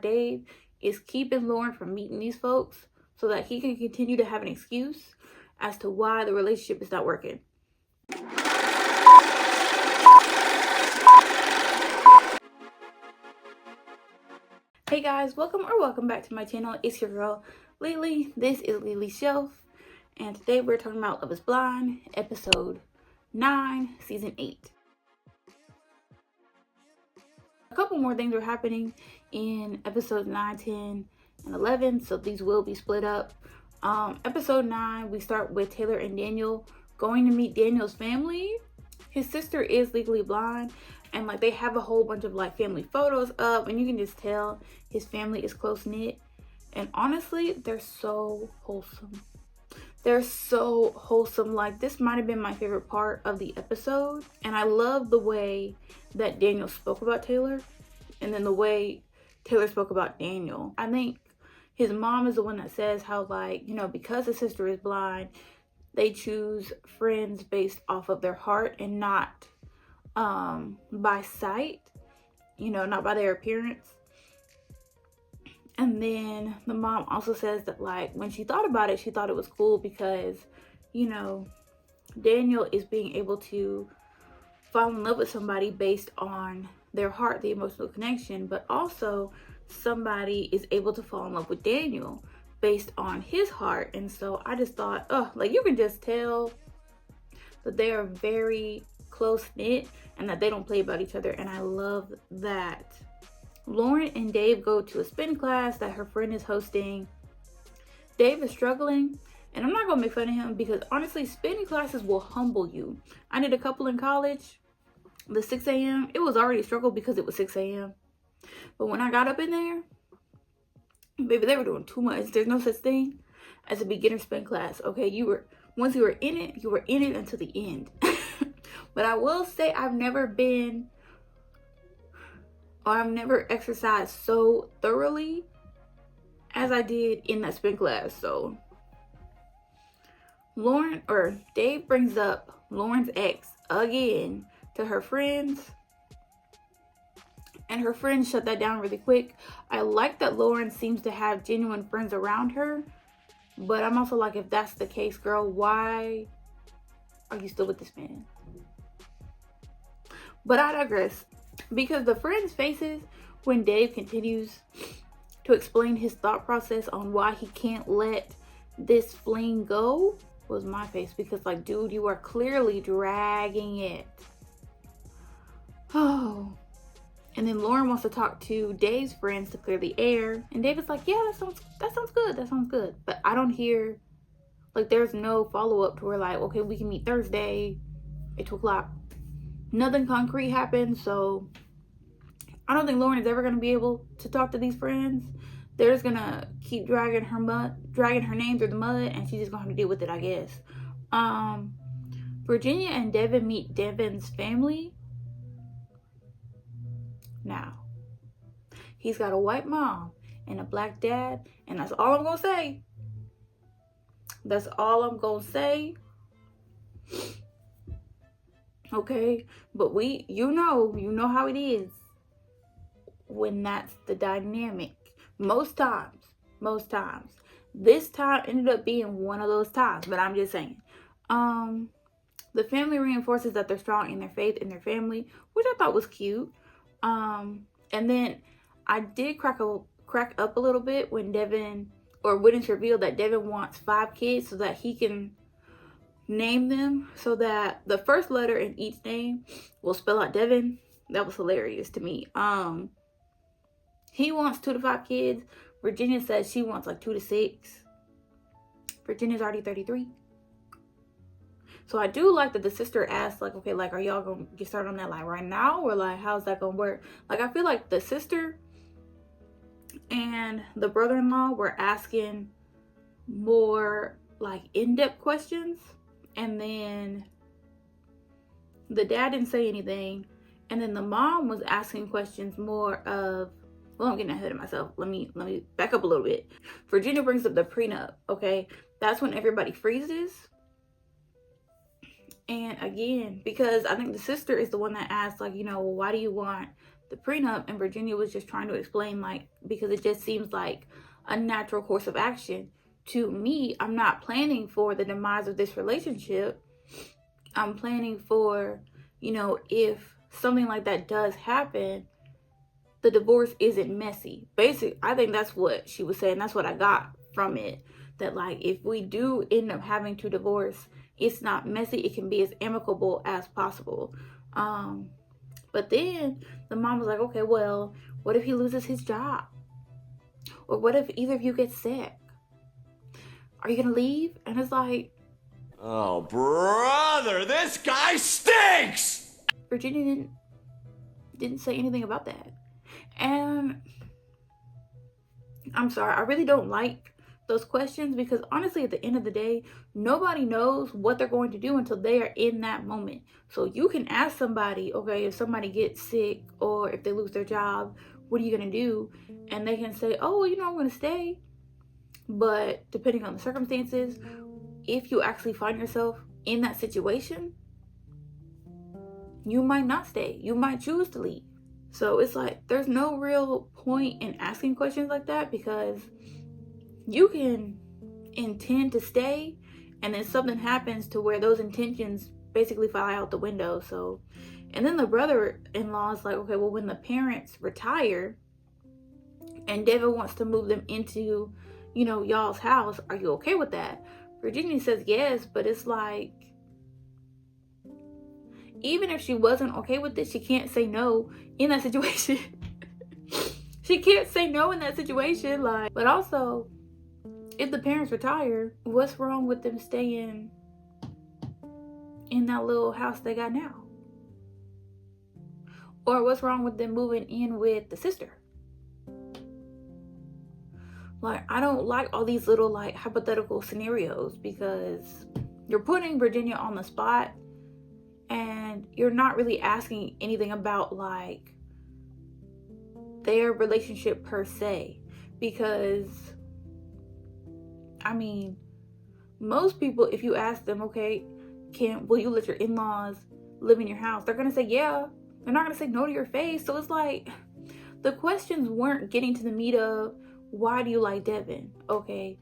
Dave is keeping Lauren from meeting these folks so that he can continue to have an excuse as to why the relationship is not working. Hey guys, welcome back to my channel. It's your girl Lily. This is Lily's Shelf, and today we're talking about Love is Blind, episode 9, season 8. A couple more things are happening in episodes 9, 10, and 11, so these will be split up. Episode 9, we start with Taylor and Daniel going to meet Daniel's family. His sister is legally blind, and like they have a whole bunch of like family photos up, and you can just tell his family is close knit. And honestly, they're so wholesome. They're so wholesome. Like, this might have been my favorite part of the episode. And I love the way that Daniel spoke about Taylor, and then the way Taylor spoke about Daniel. I think his mom is the one that says how, like, you know, because his sister is blind, they choose friends based off of their heart and not by sight, you know, not by their appearance. And then the mom also says that, like, when she thought about it, she thought it was cool because, you know, Daniel is being able to fall in love with somebody based on their heart, the emotional connection, but also somebody is able to fall in love with Daniel based on his heart. And so I just thought, oh, like, you can just tell that they are very close knit and that they don't play about each other, and I love that. Lauren and Dave go to a spin class that her friend is hosting. Dave is struggling, and I'm not gonna make fun of him because honestly, spinning classes will humble you. I did a couple in college. The 6 a.m. it was already a struggle because it was 6 a.m. But when I got up in there, baby, they were doing too much. There's no such thing as a beginner spin class. Okay, once you were in it until the end. But I will say I've never exercised so thoroughly as I did in that spin class. So Dave brings up Lauren's ex again to her friends, and her friends shut that down really quick. I like that Lauren seems to have genuine friends around her, but I'm also like, if that's the case, girl, why are you still with this man? But I digress, because the friends' faces when Dave continues to explain his thought process on why he can't let this fling go was my face, because like, dude, you are clearly dragging it. Oh. And then Lauren wants to talk to Dave's friends to clear the air, and Dave is like, yeah, that sounds good. But I don't hear, like, there's no follow-up to where like, okay, we can meet Thursday at 2 o'clock. Nothing concrete happened, so I don't think Lauren is ever going to be able to talk to these friends. They're just going to keep dragging her name through the mud, and she's just going to have to deal with it, I guess. Virginia and Devin meet Devin's family. Now, he's got a white mom and a black dad, and that's all I'm going to say. That's all I'm going to say. Okay, but you know how it is when that's the dynamic. Most times. This time ended up being one of those times, but I'm just saying. The family reinforces that they're strong in their faith in their family, which I thought was cute. And then I did crack up a little bit when it's revealed that Devin wants 5 kids so that he can name them, so that the first letter in each name will spell out Devin. That was hilarious to me. He wants 2 to 5 kids. Virginia says she wants like 2 to 6. Virginia's already 33. So I do like that the sister asked, like, okay, like, are y'all gonna get started on that like right now, or like how's that gonna work? Like, I feel like the sister and the brother-in-law were asking more like in-depth questions, and then the dad didn't say anything, and then the mom was asking questions more of, well, I'm getting ahead of myself. Let me back up a little bit. Virginia brings up the prenup. Okay, that's when everybody freezes. And again, because I think the sister is the one that asked, like, you know, why do you want the prenup, and Virginia was just trying to explain, like, because it just seems like a natural course of action. To me, I'm not planning for the demise of this relationship. I'm planning for, you know, if something like that does happen, the divorce isn't messy. Basically, I think that's what she was saying. That's what I got from it. That, like, if we do end up having to divorce, it's not messy. It can be as amicable as possible. But then the mom was like, okay, well, what if he loses his job? Or what if either of you get sick? Are you going to leave? And it's like, oh, brother, this guy stinks! Virginia didn't say anything about that. And I'm sorry, I really don't like those questions, because honestly, at the end of the day, nobody knows what they're going to do until they are in that moment. So you can ask somebody, okay, if somebody gets sick or if they lose their job, what are you going to do? And they can say, oh, you know, I'm going to stay. But depending on the circumstances, if you actually find yourself in that situation, you might not stay. You might choose to leave. So it's like, there's no real point in asking questions like that, because you can intend to stay and then something happens to where those intentions basically fly out the window. So, and then the brother-in-law is like, okay, well, when the parents retire and Devin wants to move them into, you know, y'all's house, are you okay with that? Virginia says yes, but it's like, even if she wasn't okay with it, she can't say no in that situation. She can't say no in that situation. Like, but also, if the parents retire, what's wrong with them staying in that little house they got now? Or what's wrong with them moving in with the sister? Like, I don't like all these little, like, hypothetical scenarios, because you're putting Virginia on the spot and you're not really asking anything about, like, their relationship per se. Because, I mean, most people, if you ask them, okay, will you let your in-laws live in your house? They're going to say, yeah. They're not going to say no to your face. So it's like, the questions weren't getting to the meat of, why do you like Devin? Okay.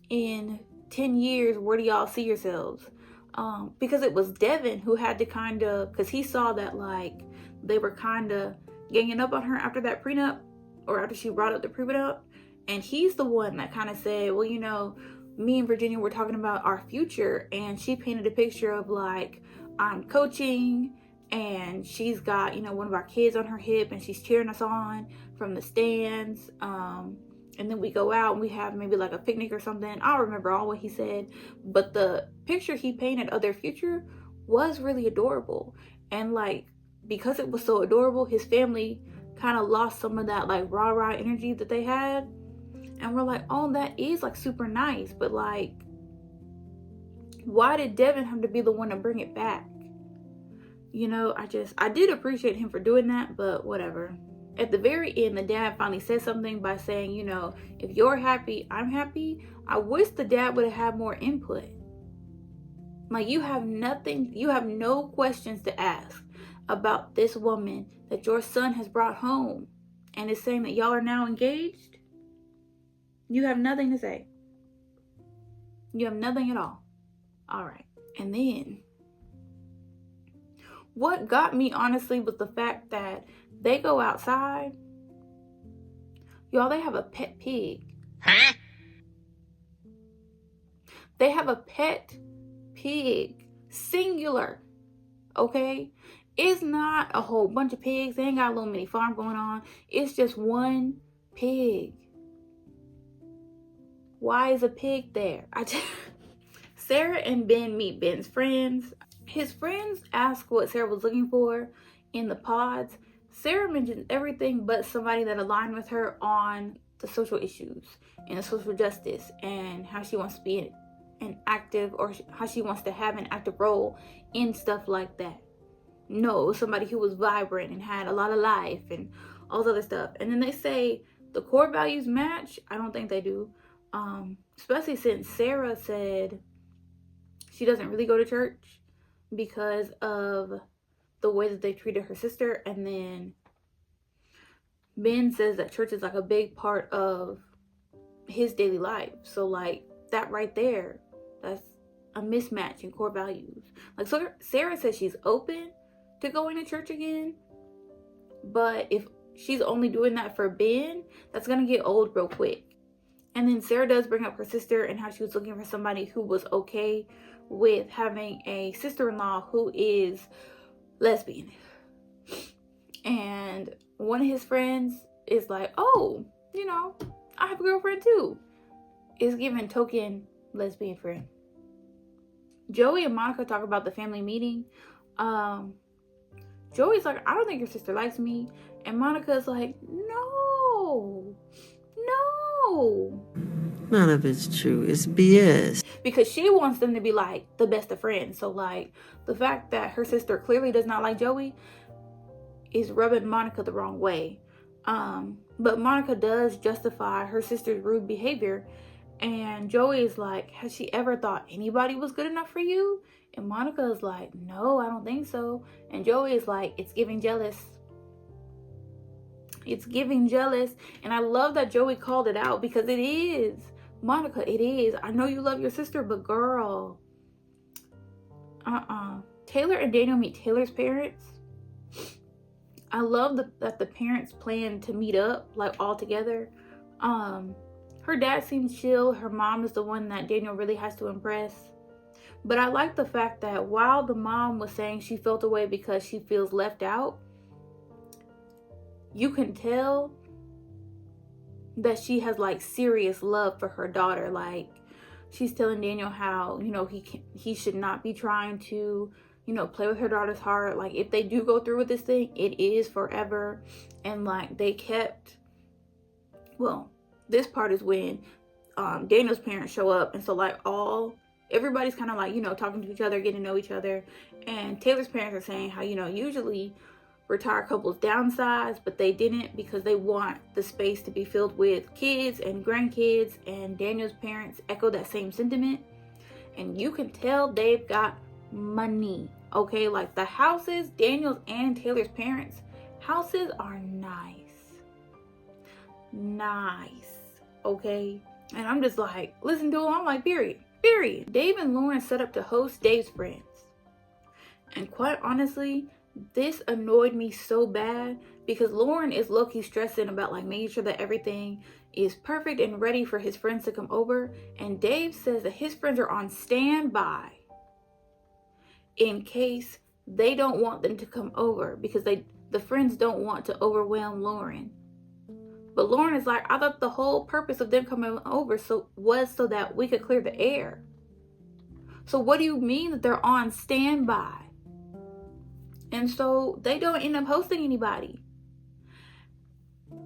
In 10 years, where do y'all see yourselves? Because it was Devin who had to kind of, because he saw that, like, they were kind of ganging up on her after that prenup, or after she brought up the prenup. And he's the one that kind of said, well, you know, me and Virginia were talking about our future, and she painted a picture of, like, I'm coaching and she's got, you know, one of our kids on her hip and she's cheering us on from the stands. And then we go out and we have maybe like a picnic or something. I don't remember all what he said, but the picture he painted of their future was really adorable. And, like, because it was so adorable, his family kind of lost some of that, like, rah-rah energy that they had. And we're like, oh, that is, like, super nice. But, like, why did Devin have to be the one to bring it back? You know, I did appreciate him for doing that, but whatever. At the very end, the dad finally said something by saying, you know, if you're happy, I'm happy. I wish the dad would have had more input. Like, you have no questions to ask about this woman that your son has brought home and is saying that y'all are now engaged. You have nothing to say. You have nothing at all. All right. And then, what got me, honestly, was the fact that they go outside. Y'all, they have a pet pig. Huh? They have a pet pig. Singular. Okay? It's not a whole bunch of pigs. They ain't got a little mini farm going on. It's just one pig. Why is a pig there? Sarah and Ben meet Ben's friends. His friends ask what Sarah was looking for in the pods. Sarah mentions everything but somebody that aligned with her on the social issues and the social justice and how she wants to be an active, or how she wants to have an active role in stuff like that. No, it was somebody who was vibrant and had a lot of life and all this other stuff. And then they say the core values match. I don't think they do. Especially since Sarah said she doesn't really go to church because of the way that they treated her sister. And then Ben says that church is like a big part of his daily life. So like that right there, that's a mismatch in core values. Like, so Sarah says she's open to going to church again, but if she's only doing that for Ben, that's gonna get old real quick. And then Sarah does bring up her sister and how she was looking for somebody who was okay with having a sister-in-law who is lesbian. And one of his friends is like, oh, you know, I have a girlfriend too. Is giving token lesbian friend. Joey and Monica talk about the family meeting. Joey's like, I don't think your sister likes me. And Monica's like, no. None of it's true. It's BS. Because she wants them to be like the best of friends. So like the fact that her sister clearly does not like Joey is rubbing Monica the wrong way. But Monica does justify her sister's rude behavior. And Joey is like, has she ever thought anybody was good enough for you? And Monica is like, no, I don't think so. And Joey is like, it's giving jealous. It's giving jealous. And I love that Joey called it out, because it is. Monica, it is. I know you love your sister, but girl. Taylor and Daniel meet Taylor's parents. I love that the parents plan to meet up, like, all together. Her dad seems chill. Her mom is the one that Daniel really has to impress. But I like the fact that while the mom was saying she felt away because she feels left out, you can tell that she has like serious love for her daughter. Like, she's telling Daniel how, you know, he should not be trying to, you know, play with her daughter's heart. Like, if they do go through with this thing, it is forever. And like, they kept, well, this part is when Daniel's parents show up, and so like everybody's kind of like, you know, talking to each other, getting to know each other. And Taylor's parents are saying how, you know, usually retired couples downsize, but they didn't because they want the space to be filled with kids and grandkids. And Daniel's parents echo that same sentiment. And you can tell they've got money, okay? Like, the houses, Daniel's and Taylor's parents' houses are nice, okay? And I'm just like, listen to him, I'm like, period. Dave and Lauren set up to host Dave's friends. And quite honestly, this annoyed me so bad, because Lauren is low-key stressing about like making sure that everything is perfect and ready for his friends to come over. And Dave says that his friends are on standby in case they don't want them to come over, because the friends don't want to overwhelm Lauren. But Lauren is like, I thought the whole purpose of them coming over was so that we could clear the air. So what do you mean that they're on standby? And so they don't end up hosting anybody.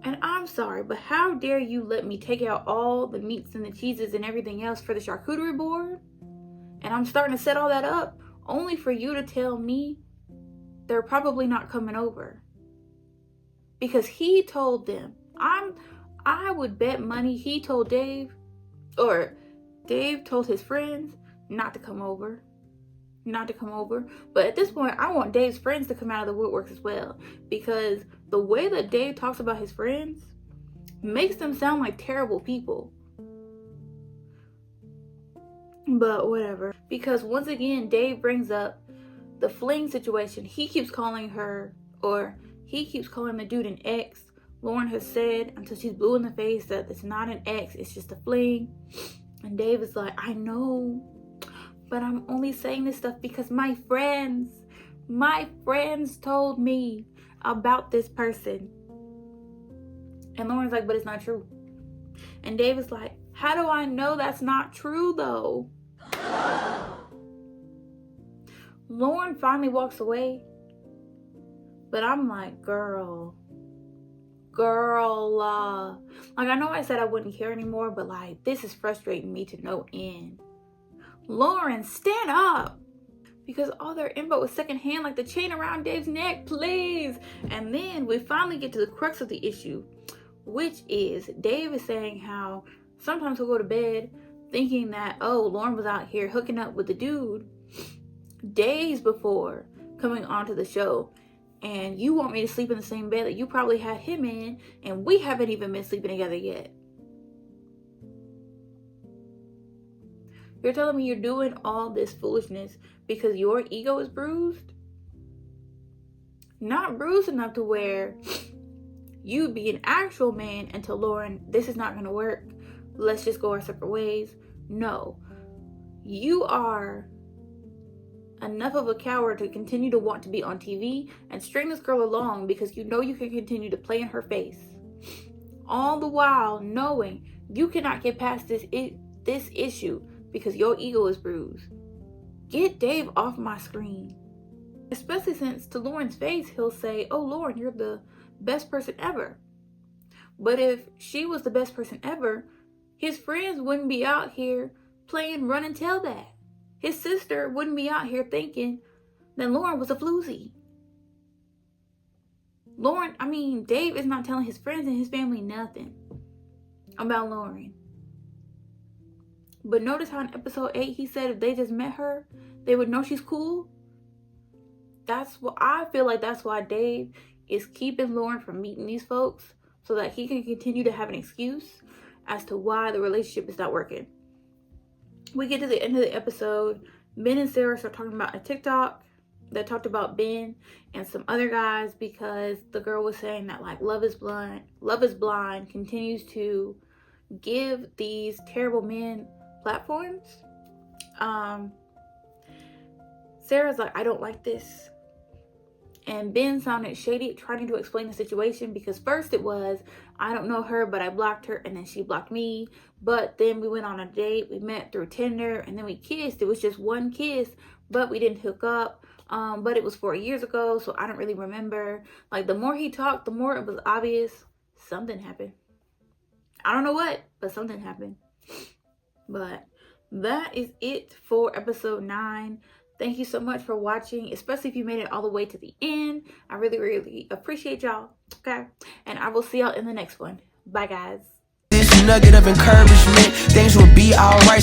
And I'm sorry, but how dare you let me take out all the meats and the cheeses and everything else for the charcuterie board? And I'm starting to set all that up only for you to tell me they're probably not coming over. Because he told them, I would bet money he told Dave, or Dave told his friends not to come over. But at this point, I want Dave's friends to come out of the woodworks as well, because the way that Dave talks about his friends makes them sound like terrible people. But whatever, because once again, Dave brings up the fling situation. He keeps calling her, or he keeps calling the dude an ex. Lauren has said until she's blue in the face that it's not an ex, it's just a fling. And Dave is like, I know, but I'm only saying this stuff because my friends told me about this person. And Lauren's like, but it's not true. And Dave is like, how do I know that's not true though? Lauren finally walks away. But I'm like, girl. Like, I know I said I wouldn't care anymore, but like, this is frustrating me to no end. Lauren, stand up. Because all their info is secondhand, like the chain around Dave's neck, please. And then we finally get to the crux of the issue, which is Dave is saying how sometimes he'll go to bed thinking that, oh, Lauren was out here hooking up with the dude days before. coming onto the show, and you want me to sleep in the same bed that you probably had him in, and we haven't even been sleeping together yet. You're telling me you're doing all this foolishness because your ego is bruised? Not bruised enough to where you be an actual man and tell Lauren, this is not going to work. Let's just go our separate ways. No. You are enough of a coward to continue to want to be on TV and string this girl along because you know you can continue to play in her face. All the while knowing you cannot get past this issue because your ego is bruised. Get Dave off my screen. Especially since to Lauren's face, he'll say, oh, Lauren, you're the best person ever. But if she was the best person ever, his friends wouldn't be out here playing run and tell that. His sister wouldn't be out here thinking that Lauren was a floozy. Dave is not telling his friends and his family nothing about Lauren. But notice how in episode 8 he said if they just met her, they would know she's cool. That's what I feel like. That's why Dave is keeping Lauren from meeting these folks so that he can continue to have an excuse as to why the relationship is not working. We get to the end of the episode. Ben and Sarah start talking about a TikTok that talked about Ben and some other guys because the girl was saying that like Love is Blind continues to give these terrible men platforms. Sarah's like, I don't like this. And Ben sounded shady trying to explain the situation because first it was, I don't know her, but I blocked her and then she blocked me. But then we went on a date. We met through Tinder and then we kissed. It was just one kiss, but we didn't hook up. But it was 4 years ago, so I don't really remember. Like the more he talked, the more it was obvious something happened. I don't know what, but something happened. But that is it for episode 9. Thank you so much for watching, especially if you made it all the way to the end. I really, really appreciate y'all. Okay. And I will see y'all in the next one. Bye, guys. This nugget of encouragement, things will be alright.